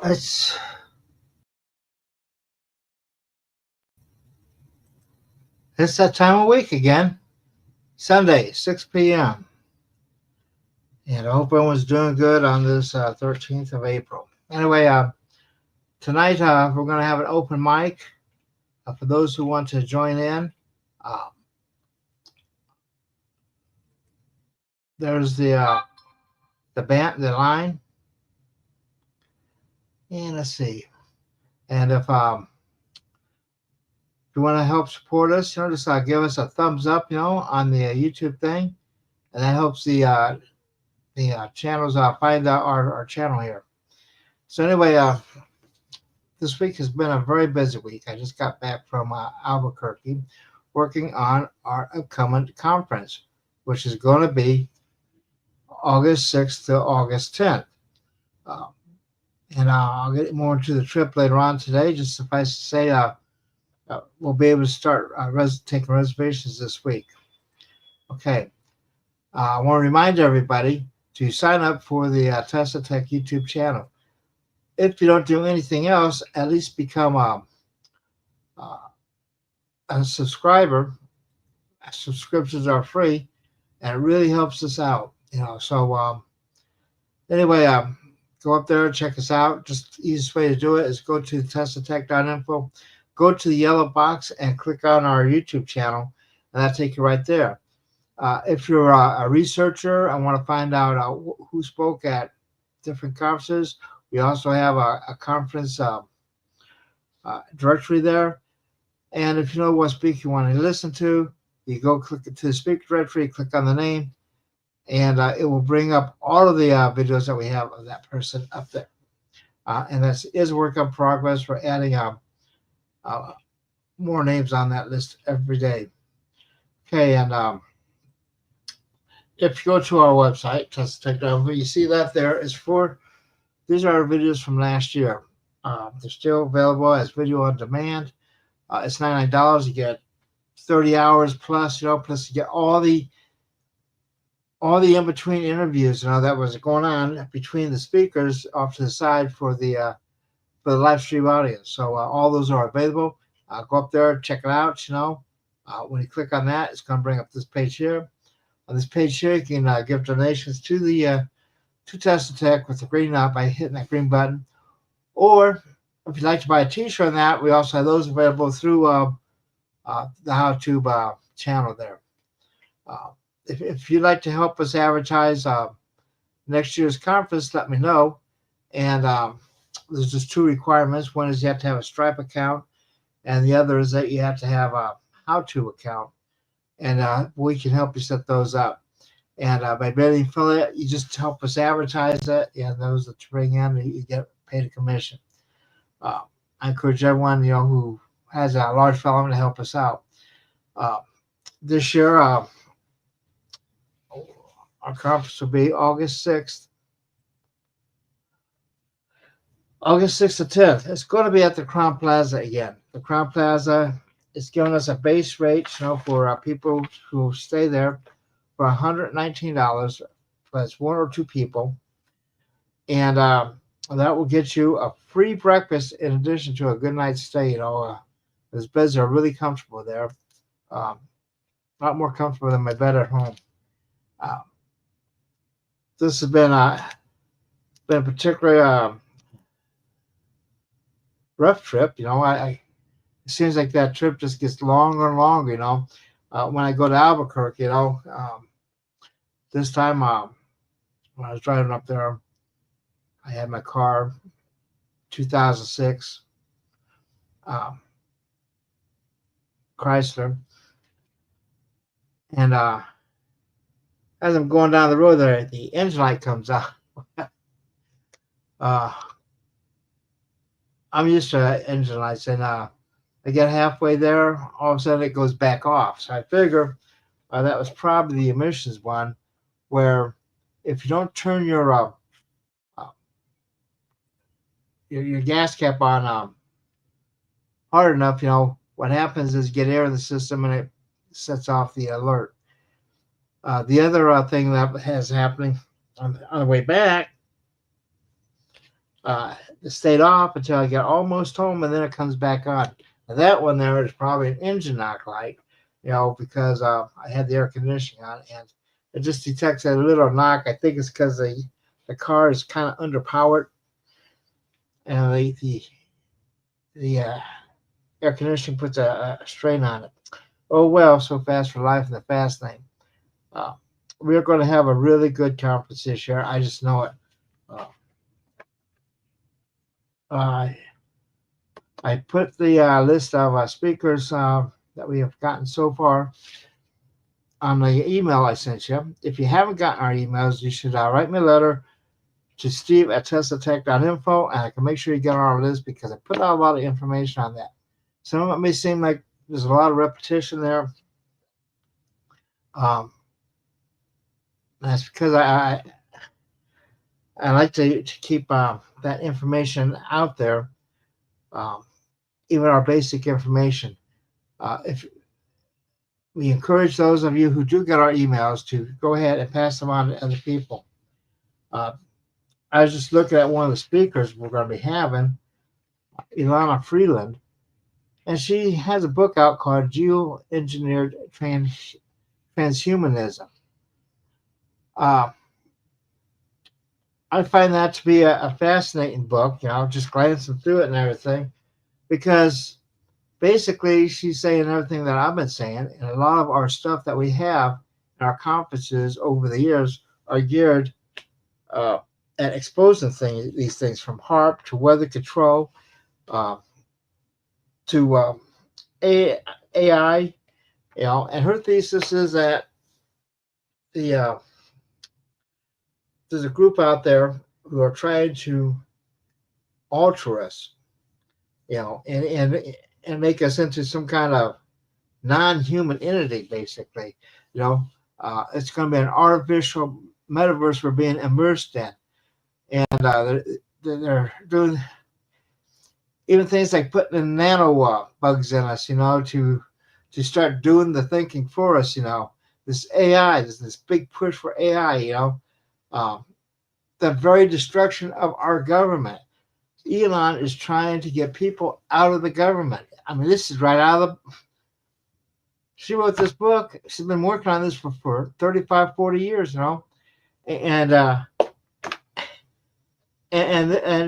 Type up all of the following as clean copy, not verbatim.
It's it's that time of week again. Sunday, 6 p.m. And I hope everyone's doing good on this 13th of April. Anyway, tonight we're going to have an open mic for those who want to join in. Uh, there's the line, and let's see. And if you want to help support us, just give us a thumbs up, on the YouTube thing, and that helps the channels find out our channel here. So anyway, this week has been a very busy week. I just got back from Albuquerque working on our upcoming conference, which is going to be August 6th to August 10th. And I'll get more into the trip later on today. Just suffice to say, we'll be able to start taking reservations this week. Okay. I want to remind everybody to sign up for the TeslaTech YouTube channel. If you don't do anything else, at least become a subscriber. Subscriptions are free, and it really helps us out. So anyway, go up there and check us out. Just the easiest way to do it is go to TeslaTech.info, go to the yellow box, and click on our YouTube channel, and that'll take you right there. If you're a researcher and want to find out who spoke at different conferences, we also have a conference directory there. And if you know what speaker you want to listen to, you go click to the speaker directory, click on the name, and it will bring up all of the videos that we have of that person up there. And that is a work in progress. We're adding more names on that list every day. Okay, and if you go to our website, TeslaTech.info, you see that these are our videos from last year. They're still available as video on demand. It's $99. You get 30 hours plus, plus you get all the in-between interviews, that was going on between the speakers off to the side for the live stream audience. So all those are available. Go up there, check it out. When you click on that, it's going to bring up this page here. On this page here, you can give donations to TeslaTech with the green by hitting that green button. Or if you'd like to buy a T-shirt on that, we also have those available through the HowTube channel there. If you'd like to help us advertise next year's conference, let me know. And there's just two requirements. One is you have to have a Stripe account, and the other is that you have to have a HowTube account. And we can help you set those up. And by being affiliate, you just help us advertise it, and those that you bring in, you get paid a commission. I encourage everyone, who has a large following to help us out. This year, our conference will be August 6th. August 6th to 10th. It's going to be at the Crown Plaza again. The Crown Plaza is giving us a base rate, for people who stay there for $119. That's one or two people. And that will get you a free breakfast in addition to a good night's stay. Those beds are really comfortable there. A lot more comfortable than my bed at home. This has been a particularly rough trip. It seems like that trip just gets longer and longer. When I go to Albuquerque, this time when I was driving up there, I had my car, 2006 Chrysler, and as I'm going down the road there, the engine light comes out. I'm used to engine lights, and I get halfway there, all of a sudden it goes back off. So I figure that was probably the emissions one, where if you don't turn your gas cap on hard enough, what happens is you get air in the system and it sets off the alert. The other thing that has happening on the way back It stayed off until I got almost home, and then it comes back on. Now that one there is probably an engine knock light, because I had the air conditioning on, and it just detects a little knock. I think it's because the car is kind of underpowered, and the air conditioning puts a strain on it. Oh well, so fast for life in the fast lane. Uh, we're going to have a really good conference this year. I just know it. Uh, uh, I put the list of speakers that we have gotten so far on the email I sent you. If you haven't gotten our emails, you should write me a letter to steve@teslatech.info, and I can make sure you get on our list because I put out a lot of information on that. Some of it may seem like there's a lot of repetition there. Um, that's because I like to keep that information out there, um, even our basic information. If we encourage those of you who do get our emails to go ahead and pass them on to other people. Uh, I was just looking at one of the speakers we're going to be having, Ilana Freeland, and she has a book out called Geoengineered Transhumanism. Uh, I find that to be a fascinating book, just glancing through it and everything, because basically she's saying everything that I've been saying, and a lot of our stuff that we have in our conferences over the years are geared at exposing these things from HARP to weather control uh, to AI, and her thesis is that the there's a group out there who are trying to alter us, and make us into some kind of non-human entity, basically. It's going to be an artificial metaverse we're being immersed in, and they're doing even things like putting in nano bugs in us, to start doing the thinking for us. This AI, this big push for AI. Um, the very destruction of our government. Elon is trying to get people out of the government. I mean, this is right out of the. She wrote this book. She's been working on this for 35, 40 years, and and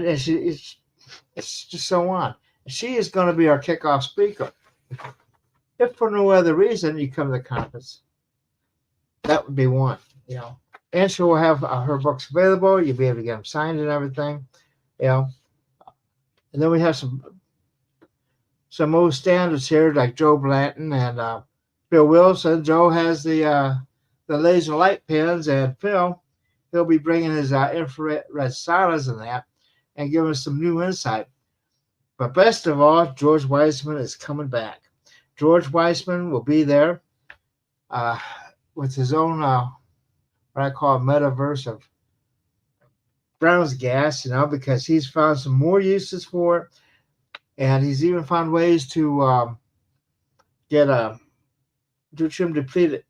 it's just so on. She is going to be our kickoff speaker. If for no other reason you come to the conference, that would be one. And she will have her books available. You'll be able to get them signed and everything, And then we have some old standards here like Joe Blanton and Phil Wilson. Joe has the laser light pens, and he'll be bringing his infrared silence in that and giving us some new insight. But best of all, George Weissman is coming back. George Weissman will be there with his own, what I call metaverse of Brown's gas, because he's found some more uses for it. And he's even found ways to get deuterium depleted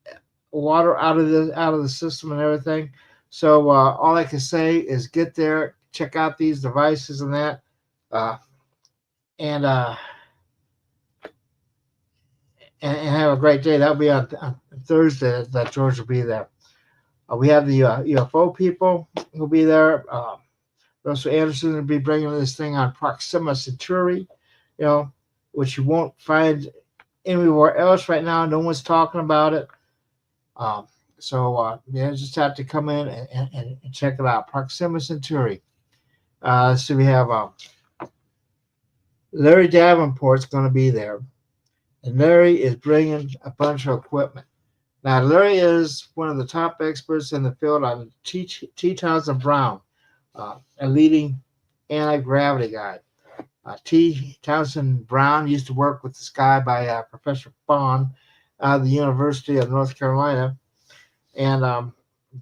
water out of the system and everything. So all I can say is get there, check out these devices and that, and have a great day. That'll be on Thursday that George will be there. We have the UFO people who'll be there. Russell Anderson will be bringing this thing on Proxima Centauri, which you won't find anywhere else right now. No one's talking about it. So just have to come in and check it out. Proxima Centauri. So we have Larry Davenport's going to be there. And Larry is bringing a bunch of equipment. Now, Larry is one of the top experts in the field on T. Townsend Brown, a leading anti-gravity guy. T. Townsend Brown used to work with this guy by Professor Bond out of the University of North Carolina. And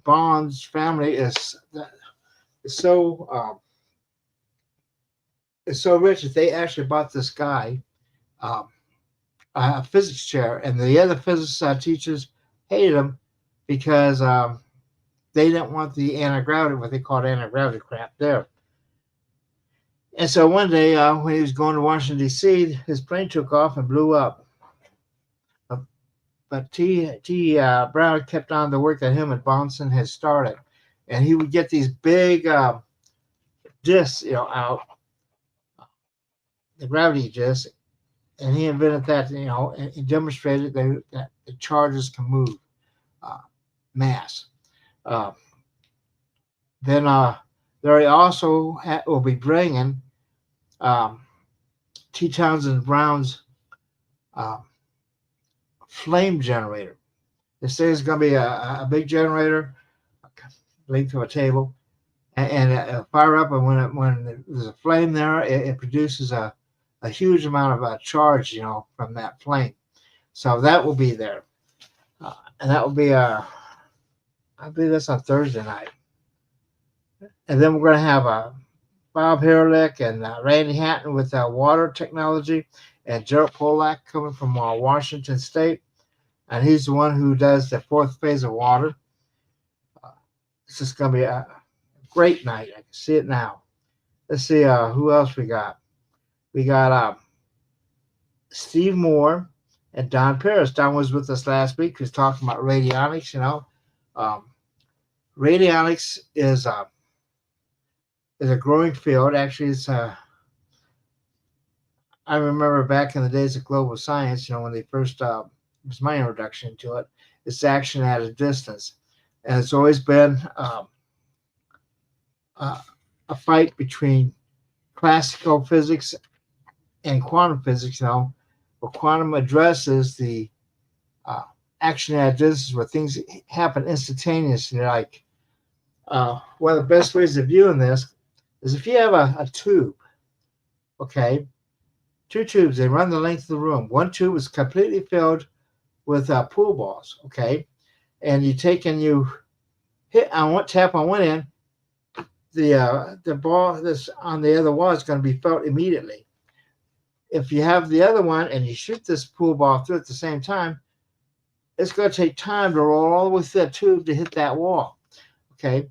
Bond's family is so rich that they actually bought this guy a physics chair, and the other physics teachers hated him because they didn't want the anti-gravity, what they called anti-gravity crap there. And so one day when he was going to Washington, D.C., his plane took off and blew up. Uh, But Brown kept on the work that him and Bonson had started. And he would get these big discs, out, the gravity disc, and he invented that, and he demonstrated that the charges can move uh, mass. Uh, then there also will be bringing um, T. Townsend Brown's uh, flame generator. They say it's going to be a big generator, length of a table, and it'll fire up, and when there's a flame there, it produces a huge amount of charge, from that flame. So that will be there, and that will be I believe that's on Thursday night. And then we're going to have Bob Herlick and Randy Hatton with water technology, and Gerald Polak coming from Washington State, and he's the one who does the fourth phase of water. It's just going to be a great night. I can see it now. Let's see who else we got. We got Steve Moore and Don Paris. Don was with us last week. He was talking about radionics. Radionics is a growing field. Actually, it's I remember back in the days of global science, when they first it was my introduction to it. It's action at a distance, and it's always been a fight between classical physics and quantum physics. Where quantum addresses the action at a distance, where things happen instantaneously. Like one of the best ways of viewing this is if you have a tube, okay, two tubes, they run the length of the room. One tube is completely filled with pool balls, okay, and you take and you tap on one end, the ball that's on the other wall is going to be felt immediately. If you have the other one and you shoot this pool ball through at the same time, it's going to take time to roll all the way through that tube to hit that wall, okay.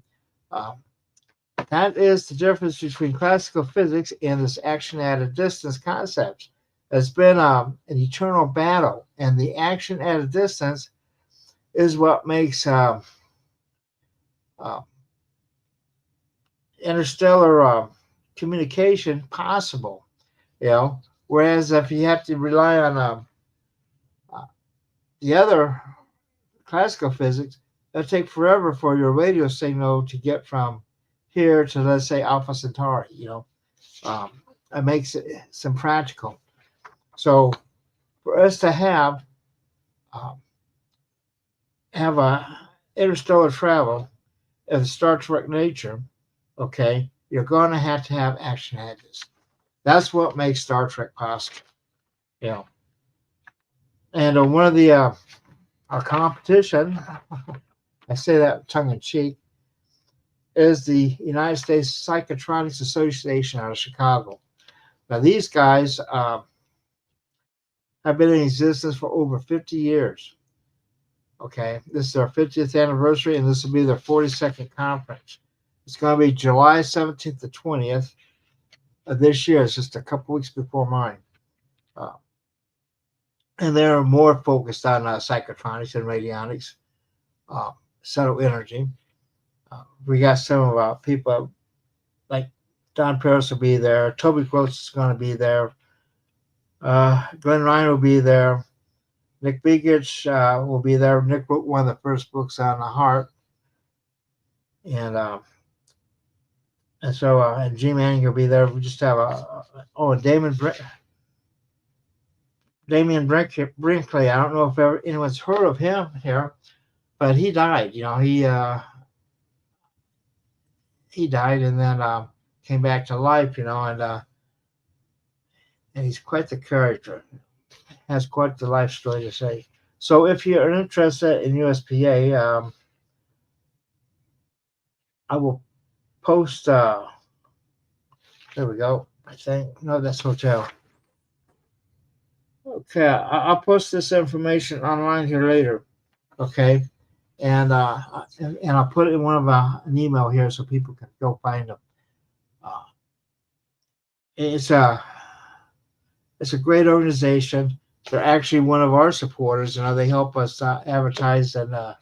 That is the difference between classical physics and this action at a distance concept. It's been an eternal battle, and the action at a distance is what makes interstellar communication possible. Whereas if you have to rely on the other classical physics, it'll take forever for your radio signal to get from here to, let's say, Alpha Centauri. It makes it some practical. So for us to have a interstellar travel of the Star Trek nature, okay, you're going to have action at this. That's what makes Star Trek possible. And one of the our competition, I say that tongue in cheek, is the United States Psychotronics Association out of Chicago. Now, these guys have been in existence for over 50 years. Okay, this is their 50th anniversary, and this will be their 42nd conference. It's going to be July 17th to 20th of this year. It's just a couple weeks before mine. And they're more focused on psychotronics and radionics, subtle energy. We got some of our people, like Don Paris will be there. Toby Gross is going to be there. Glenn Ryan will be there. Nick Begich will be there. Nick wrote one of the first books on the heart. And G. Manning will be there. We just have Damian Brinkley. I don't know if anyone's heard of him here, but he died. He died and then came back to life. And he's quite the character. Has quite the life story to say. So if you're interested in USPA, I will post. There we go. I think no, that's hotel. Okay, I'll post this information online here later. Okay, and I'll put it in one of an email here so people can go find them. it's a it's a great organization. They're actually one of our supporters. You know, they help us advertise in the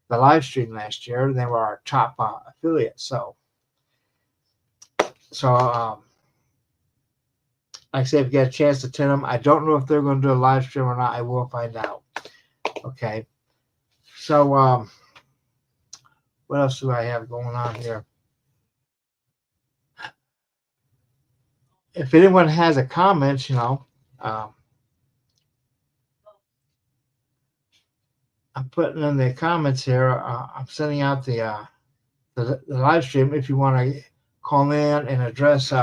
live stream last year. They were our top affiliate. So like I said, if you get a chance to attend them, I don't know if they're going to do a live stream or not. I will find out. Okay. So what else do I have going on here? If anyone has a comment, um, I'm putting in the comments here. I'm sending out the live stream. If you want to call in and address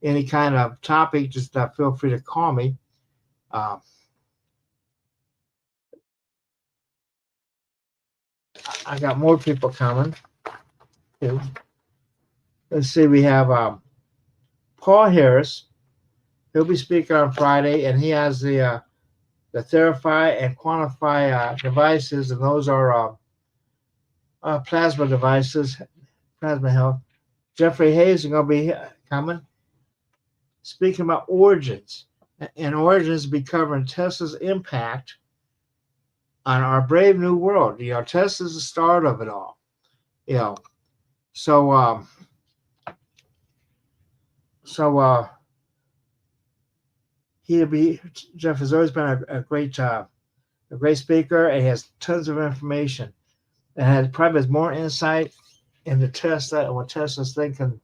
any kind of topic, just feel free to call me. I got more people coming too. Let's see. We have Paul Harris. He'll be speaking on Friday, and he has the Therify and Quantify devices, and those are plasma devices, plasma health. Jeffrey Hayes is going to be coming, speaking about origins, and origins will be covering Tesla's impact on our brave new world. You know, Tesla's the start of it all. You know, so Jeff has always been a great speaker, and he has tons of information, and probably has more insight into Tesla and what Tesla's thinking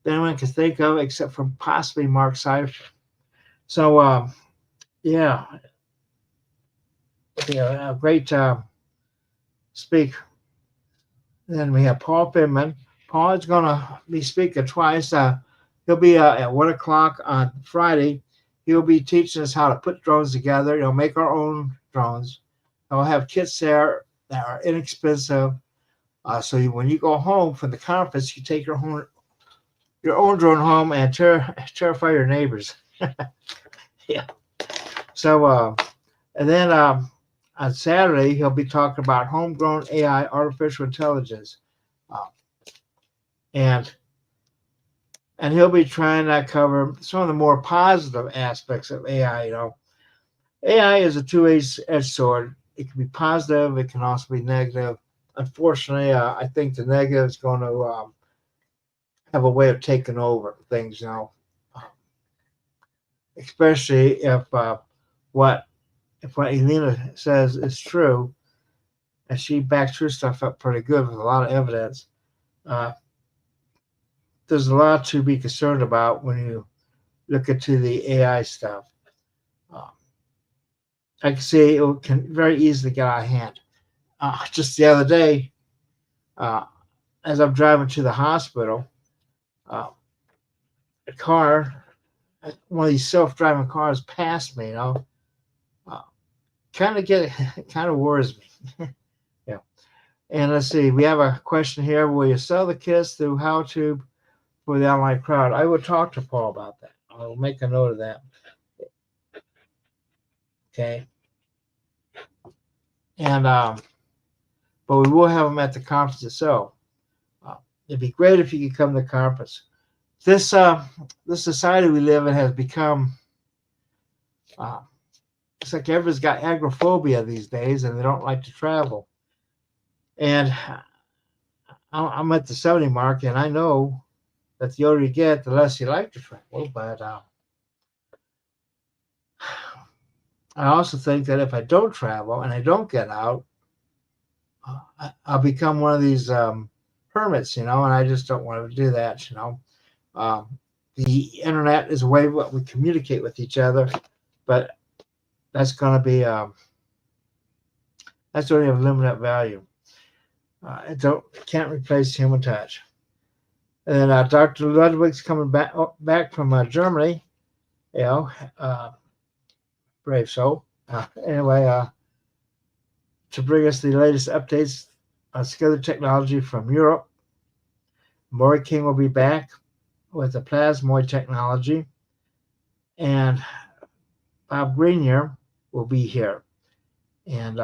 than anyone can think of, except for possibly Mark Seifert. So yeah, a great speaker. Then we have Paul Finman. Paul is going to be speaking twice. He'll be at 1 o'clock on Friday. He'll be teaching us how to put drones together, make our own drones. And we'll have kits there that are inexpensive. So when you go home from the conference, you take your own drone home and terrify your neighbors. Yeah. So, and then on Saturday, he'll be talking about homegrown AI, artificial intelligence. And he'll be trying to cover some of the more positive aspects of AI. AI is a two-edged sword. It can be positive. It can also be negative. Unfortunately, I think the negative is going to have a way of taking over things, especially if what Elena says is true, and she backs her stuff up pretty good with a lot of evidence. There's a lot to be concerned about when you look into the AI stuff. I can see it can very easily get out of hand. Just the other day, as I'm driving to the hospital, a car, one of these self-driving cars passed me, kind of worries me. Yeah. And let's see, we have a question here. Will you sell the kits through HowTube for the online crowd? I will talk to Paul about that. I'll make a note of that. Okay. And but we will have them at the conference itself. It'd be great if you could come to the conference. This society we live in has become it's like everyone's got agoraphobia these days, and they don't like to travel. And I'm at the 70 mark, and I know that the older you get, the less you like to travel. But I also think that if I don't travel and I don't get out, I'll become one of these hermits, and I just don't want to do that. The internet is a way that we communicate with each other, but that's going to be that's only of limited value. It can't replace human touch. And then Dr. Ludwig's coming back from Germany, brave soul. Anyway, to bring us the latest updates on SCADA technology from Europe. Maury King will be back with the plasmoid technology, and Bob Grenier will be here. And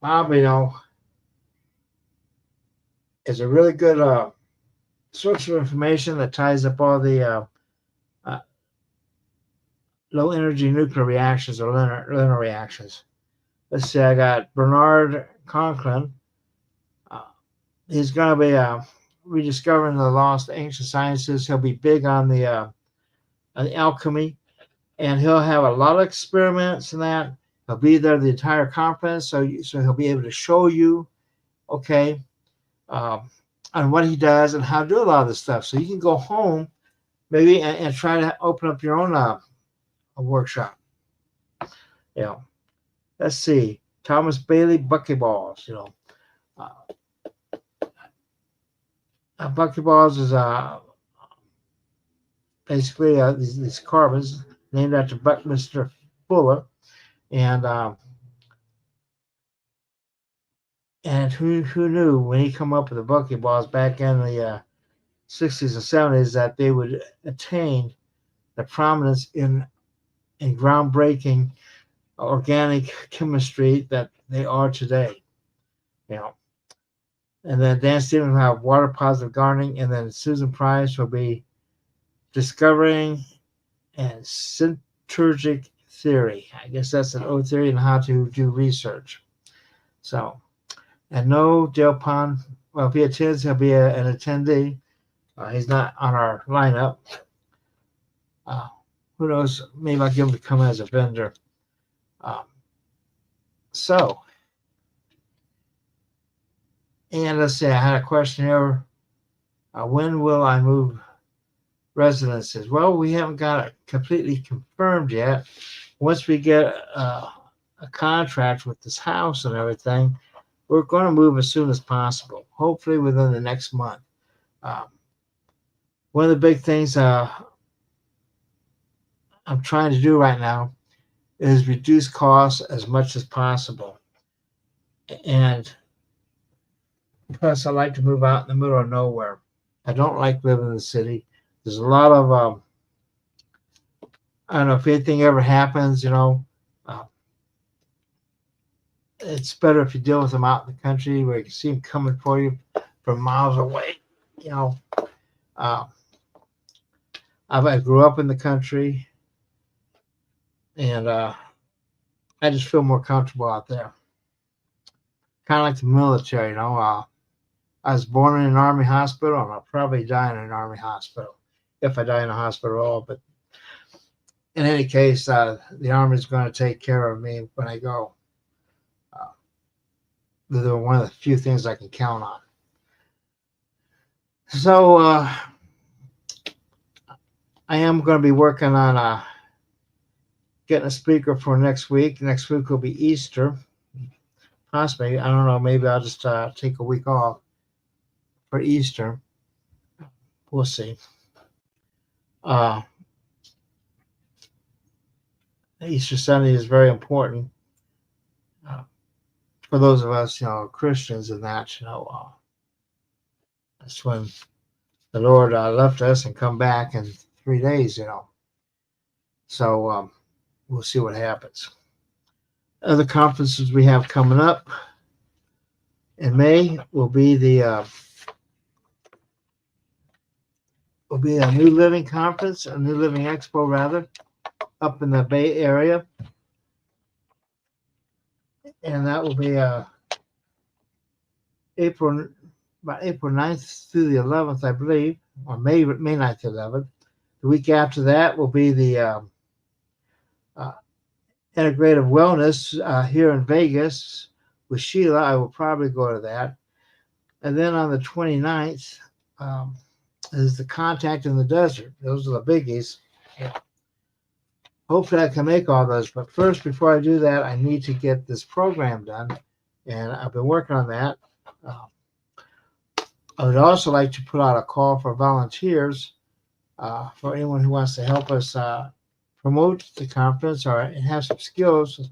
Bob, is a really good source of information that ties up all the uh, low energy nuclear reactions or linear reactions. Let's see, I got Bernard Conklin. Uh, he's going to be rediscovering the lost ancient sciences. He'll be big on the alchemy, and he'll have a lot of experiments and that. He'll be there the entire conference, so he'll be able to show you, okay, um, on what he does and how to do a lot of this stuff. So you can go home maybe and try to open up your own a workshop. You know, let's see, Thomas Bailey buckyballs. Buckyballs is basically these carbons named after Buckminster Fuller, and who knew when he come up with the buckyballs back in the 60s and 70s that they would attain the prominence in groundbreaking organic chemistry that they are today. And then Dan Stevens will have water positive gardening, and then Susan Price will be discovering and synergic theory. I guess that's an old theory on how to do research. So, and no Dale Pond. Well, if he attends, he'll be an attendee. He's not on our lineup. Who knows? Maybe I'll get him to come as a vendor. And let's see, I had a question here. When will I move residences? Well, we haven't got it completely confirmed yet. Once we get a contract with this house and everything, we're going to move as soon as possible, hopefully within the next month. One of the big things I'm trying to do right now is reduce costs as much as possible. And plus, I like to move out in the middle of nowhere. I don't like living in the city. There's a lot of, I don't know if anything ever happens, it's better if you deal with them out in the country where you can see them coming for you from miles away. I grew up in the country, and I just feel more comfortable out there. Kind of like the military, I was born in an Army hospital, and I'll probably die in an Army hospital if I die in a hospital at all. But in any case, the Army is going to take care of me when I go. They're one of the few things I can count on. So I am going to be working on getting a speaker for next week. Next week will be Easter. Possibly, I don't know, maybe I'll just take a week off for Easter. We'll see. Easter Sunday is very important for those of us, Christians, and that, that's when the Lord left us and come back in 3 days, So we'll see what happens. Other conferences we have coming up in May will be a New Living Conference, a New Living Expo rather, up in the Bay Area. And that will be April 9th through the 11th, I believe, or May 9th to 11th. The week after that will be the Integrative Wellness here in Vegas with Sheila. I will probably go to that. And then on the 29th is the Contact in the Desert. Those are the biggies. Hopefully I can make all those. But first, before I do that, I need to get this program done. And I've been working on that. I would also like to put out a call for volunteers for anyone who wants to help us promote the conference or have some skills.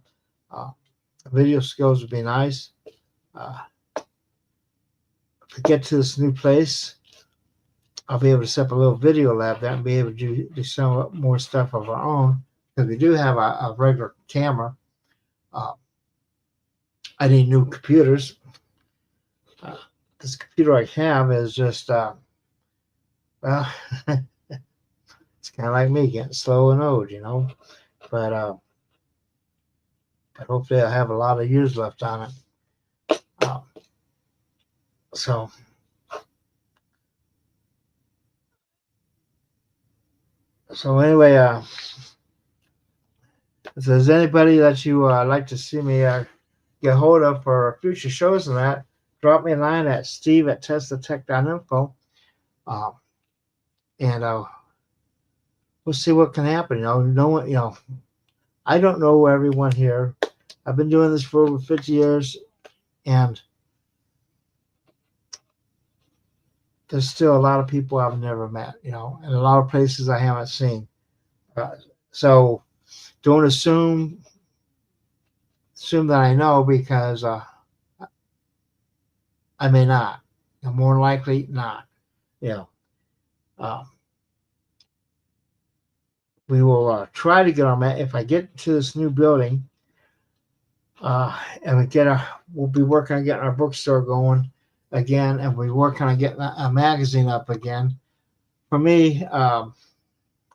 Video skills would be nice. To get to this new place, I'll be able to set up a little video lab there and be able to do some more stuff of our own, because we do have a regular camera. I need new computers. This computer I have is just Well, it's kind of like me getting slow and old, But but hopefully I have a lot of years left on it. So so anyway, if there's anybody that you like to see me get hold of for future shows and that, drop me a line at steve@teslatech.info. Um, and we'll see what can happen. No one, I don't know everyone here. I've been doing this for over 50 years, and there's still a lot of people I've never met, and a lot of places I haven't seen. Uh, so don't assume that I know, because I may not. More likely not. You know, uh, we will try to get our if I get to this new building, and we'll be working on getting our bookstore going again, and we working on getting a magazine up again. For me, I'm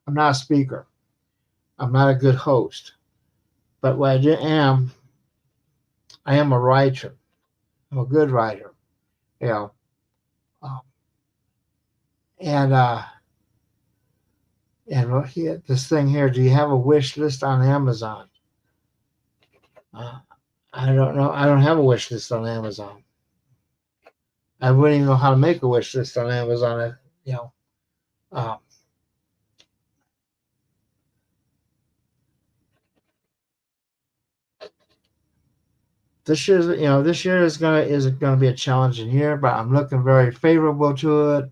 not a speaker. I'm not a good host, but what I am a writer. I'm a good writer, you know. Um, and this thing here, do you have a wish list on Amazon? Uh, I don't know. I don't have a wish list on Amazon. I wouldn't even know how to make a wish list on Amazon. You know, um, this year is gonna be a challenging year, but I'm looking very favorable to it.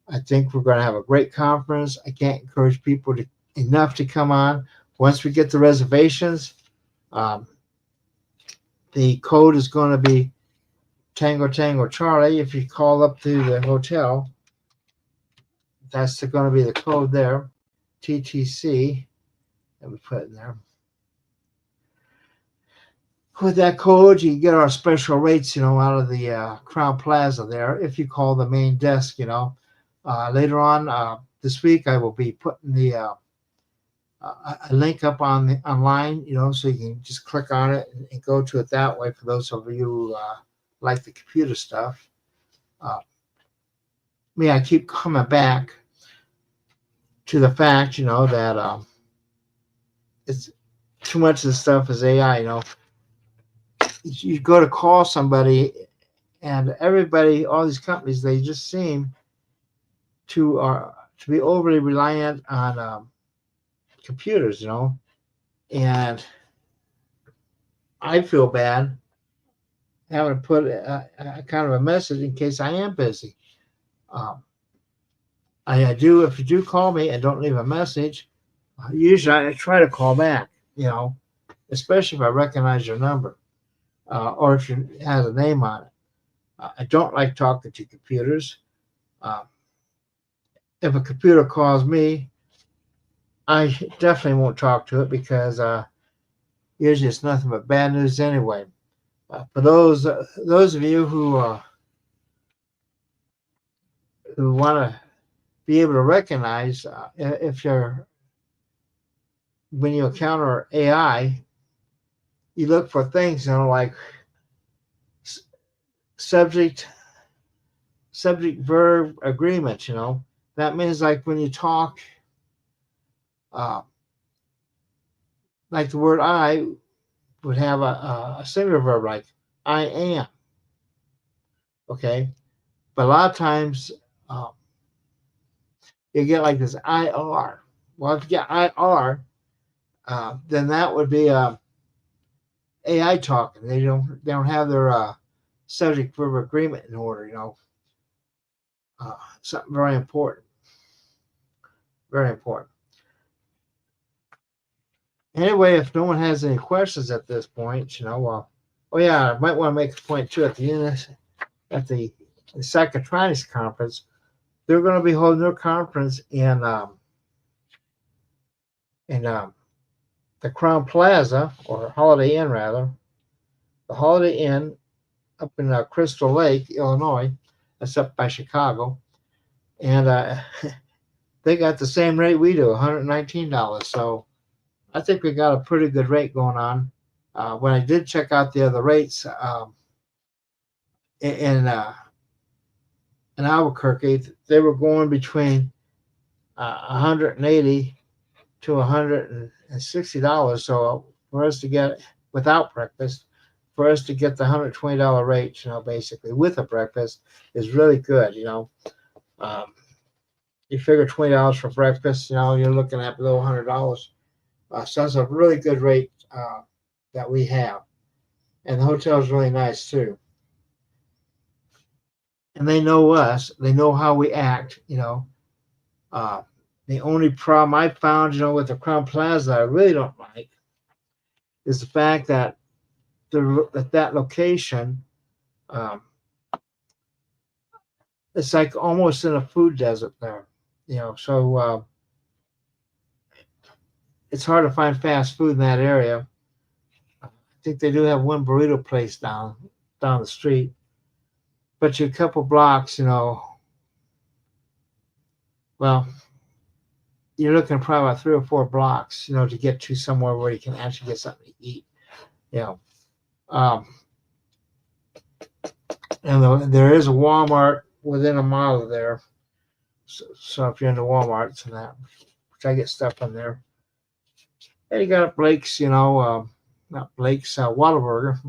I think we're going to have a great conference. I can't encourage people enough to come on. Once we get the reservations, um, the code is going to be Tango Tango Charlie. If you call up to the hotel, that's going to be the code there, TTC. Let me put it in there. With that code, you get our special rates, out of the Crown Plaza there. If you call the main desk, later on this week, I will be putting a link up online, so you can just click on it and go to it that way. For those of you who like the computer stuff, I keep coming back to the fact, that it's too much of the stuff is AI. You go to call somebody, and everybody, all these companies, they just seem to be overly reliant on computers, and I feel bad having to put a kind of a message in case I am busy. Um, I do. If you do call me and don't leave a message, usually I try to call back. Especially if I recognize your number, or if it has a name on it. I don't like talking to computers. Uh, if a computer calls me, I definitely won't talk to it, because usually it's nothing but bad news anyway. For those of you who want to be able to recognize, if when you encounter AI, you look for things, like subject verb agreement. That means, like, when you talk, uh, like the word I would have a singular verb, like I am. Okay, but a lot of times uh, you get like this IR. Well, if you get IR, then that would be AI talking. They don't have their subject verb agreement in order. Something very important. Very important. Anyway, if no one has any questions at this point, oh yeah, I might want to make a point too, at the end at the Psychotronics conference. They're going to be holding their conference in the Crown Plaza, or Holiday Inn rather, the Holiday Inn up in Crystal Lake, Illinois. That's up by Chicago. and they got the same rate we do, $119. So I think we got a pretty good rate going on. When I did check out the other rates in in Albuquerque, they were going between 180 to $160. So for us to get without breakfast, for us to get the $120 rate, basically with a breakfast is really good. Um, you figure $20 for breakfast, you're looking at below $100. So that's a really good rate that we have, and the hotel is really nice too. And they know us; they know how we act. Uh, the only problem I found, with the Crown Plaza, I really don't like is the fact that that location, um, it's like almost in a food desert there. So it's hard to find fast food in that area. I think they do have one burrito place down the street, but you're a couple blocks, well, you're looking probably about 3 or 4 blocks, to get to somewhere where you can actually get something to eat. You know, um, and there is a Walmart within a mile of there. So if you're into Walmarts and that, which I get stuff from there. And you got Blake's, not Blake's, Whataburger.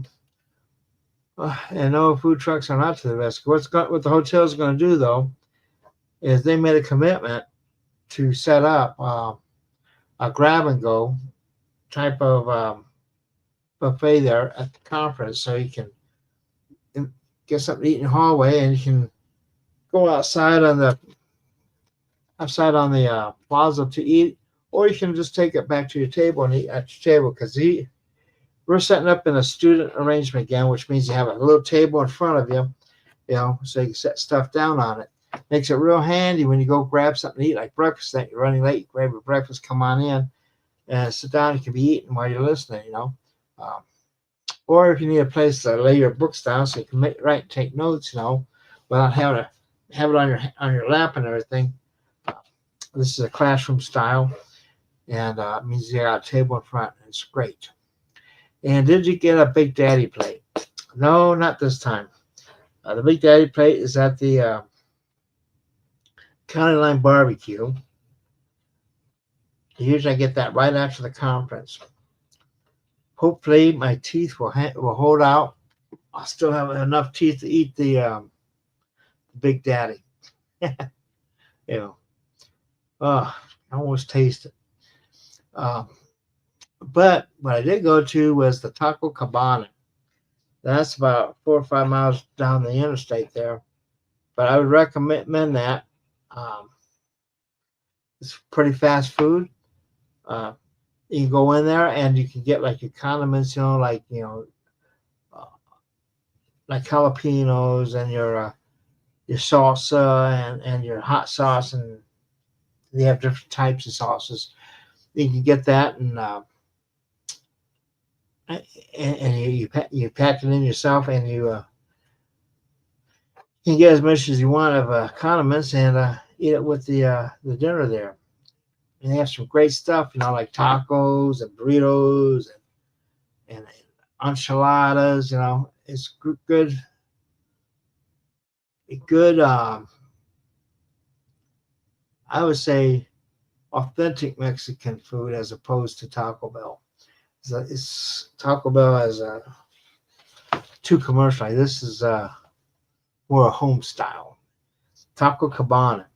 And no, food trucks are not to the best. What the hotel's going to do though is they made a commitment to set up a grab and go type of buffet there at the conference, so you can get something to eat in the hallway, and you can go outside on the plaza to eat, or you can just take it back to your table and eat at your table. Because we're setting up in a student arrangement again, which means you have a little table in front of you, so you can set stuff down on it. Makes it real handy when you go grab something to eat, like breakfast. That you're running late, grab your breakfast, come on in, and sit down. You can be eating while you're listening, or if you need a place to lay your books down so you can write and take notes, without having to have it on your lap and everything. This is a classroom style, and it means you got a table in front. And it's great. And did you get a Big Daddy plate? No, not this time. The Big Daddy plate is at the County Line Barbecue. Usually I get that right after the conference. Hopefully my teeth will hold out. I'll still have enough teeth to eat the Big Daddy. I almost taste it. But what I did go to was the Taco Cabana. That's about 4 or 5 miles down the interstate there. But I would recommend that. It's pretty fast food. You can go in there and you can get like your condiments, like like jalapenos and your salsa and your hot sauce, and they have different types of sauces. You can get that, and you pack it in yourself, and you can get as much as you want of condiments and eat it with the dinner there. And they have some great stuff, like tacos and burritos and enchiladas. It's good. Good. I would say authentic Mexican food as opposed to Taco Bell. It's Taco Bell as too commercial. This is more a home style. Taco Cabana.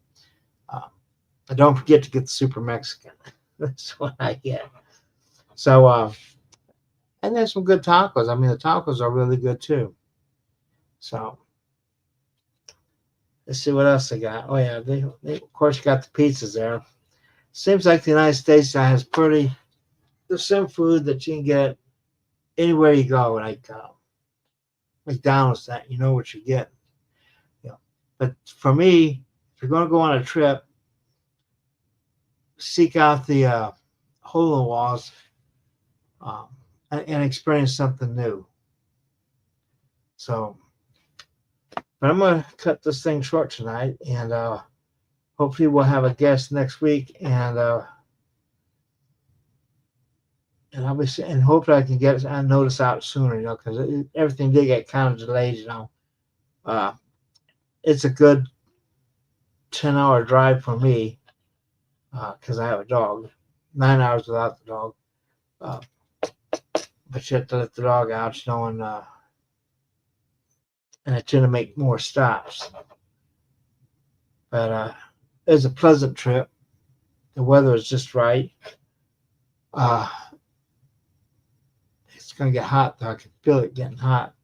Don't forget to get the Super Mexican. That's what I get. So, and there's some good tacos. I mean, the tacos are really good too. So, let's see what else they got. Oh yeah, they of course got the pizzas there. Seems like the United States has there's some food that you can get anywhere you go, like McDonald's. That you know what you get. But for me, if you're going to go on a trip, seek out the hole in the walls and experience something new. So, but I'm going to cut this thing short tonight, and hopefully we'll have a guest next week, and obviously, and hopefully I can get a notice out sooner, because everything did get kind of delayed, Uh, it's a good 10-hour drive for me, because I have a dog. 9 hours without the dog. But you have to let the dog out, and I tend to make more stops. But it was a pleasant trip. The weather is just right. It's going to get hot, though. I can feel it getting hot.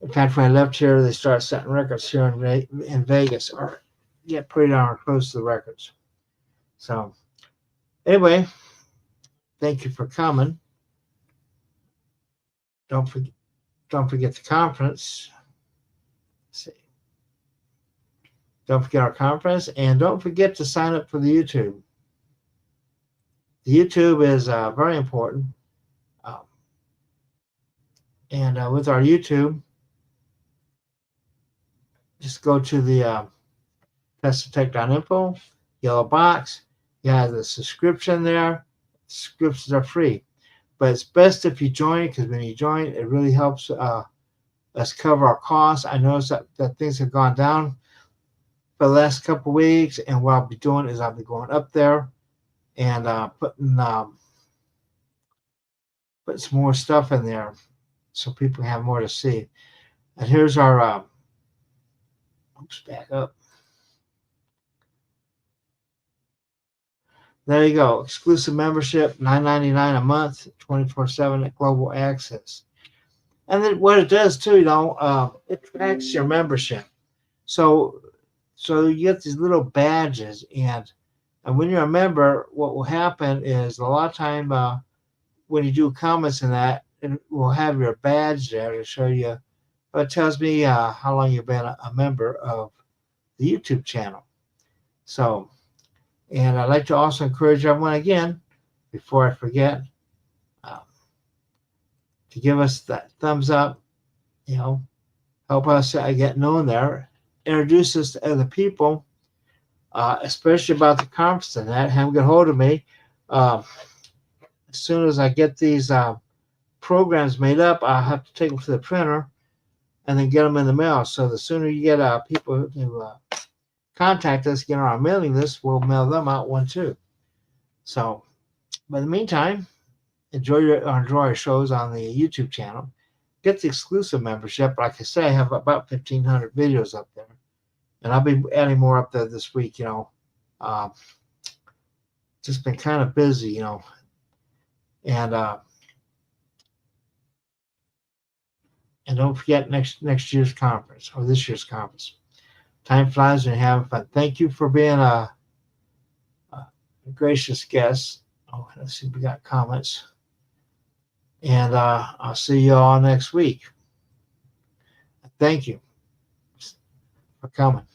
In fact, when I left here, they started setting records here in Vegas, or get pretty darn close to the records. So, anyway, thank you for coming. Don't forget the conference. Let's see. Don't forget our conference, and don't forget to sign up for the YouTube. The YouTube is very important. And with our YouTube, just go to the TeslaTech.info, yellow box. You have the subscription there. Subscriptions are free. But it's best if you join, because when you join, it really helps us cover our costs. I noticed that things have gone down for the last couple of weeks, and what I'll be doing is I'll be going up there and putting some more stuff in there so people have more to see. And here's our oops, back up. There you go. Exclusive membership, $9.99 a month, 24/7 at global access. And then what it does too, it tracks your membership. So you get these little badges, and when you're a member, what will happen is a lot of time when you do comments in that, it will have your badge there to show you. It tells me how long you've been a member of the YouTube channel. So, and I'd like to also encourage everyone again, before I forget, to give us that thumbs up, help us get known there, introduce us to other people, especially about the conference and that. Have them get hold of me. As soon as I get these programs made up, I'll have to take them to the printer and then get them in the mail. So the sooner you get people who contact us, get on our mailing list, we'll mail them out one too. So, but in the meantime, enjoy our shows on the YouTube channel. Get the exclusive membership. Like I say, I have about 1,500 videos up there, and I'll be adding more up there this week. Just been kind of busy, and don't forget next year's conference, or this year's conference. Time flies when you're having fun. Thank you for being a gracious guest. Oh, let's see if we got comments. And I'll see you all next week. Thank you for coming.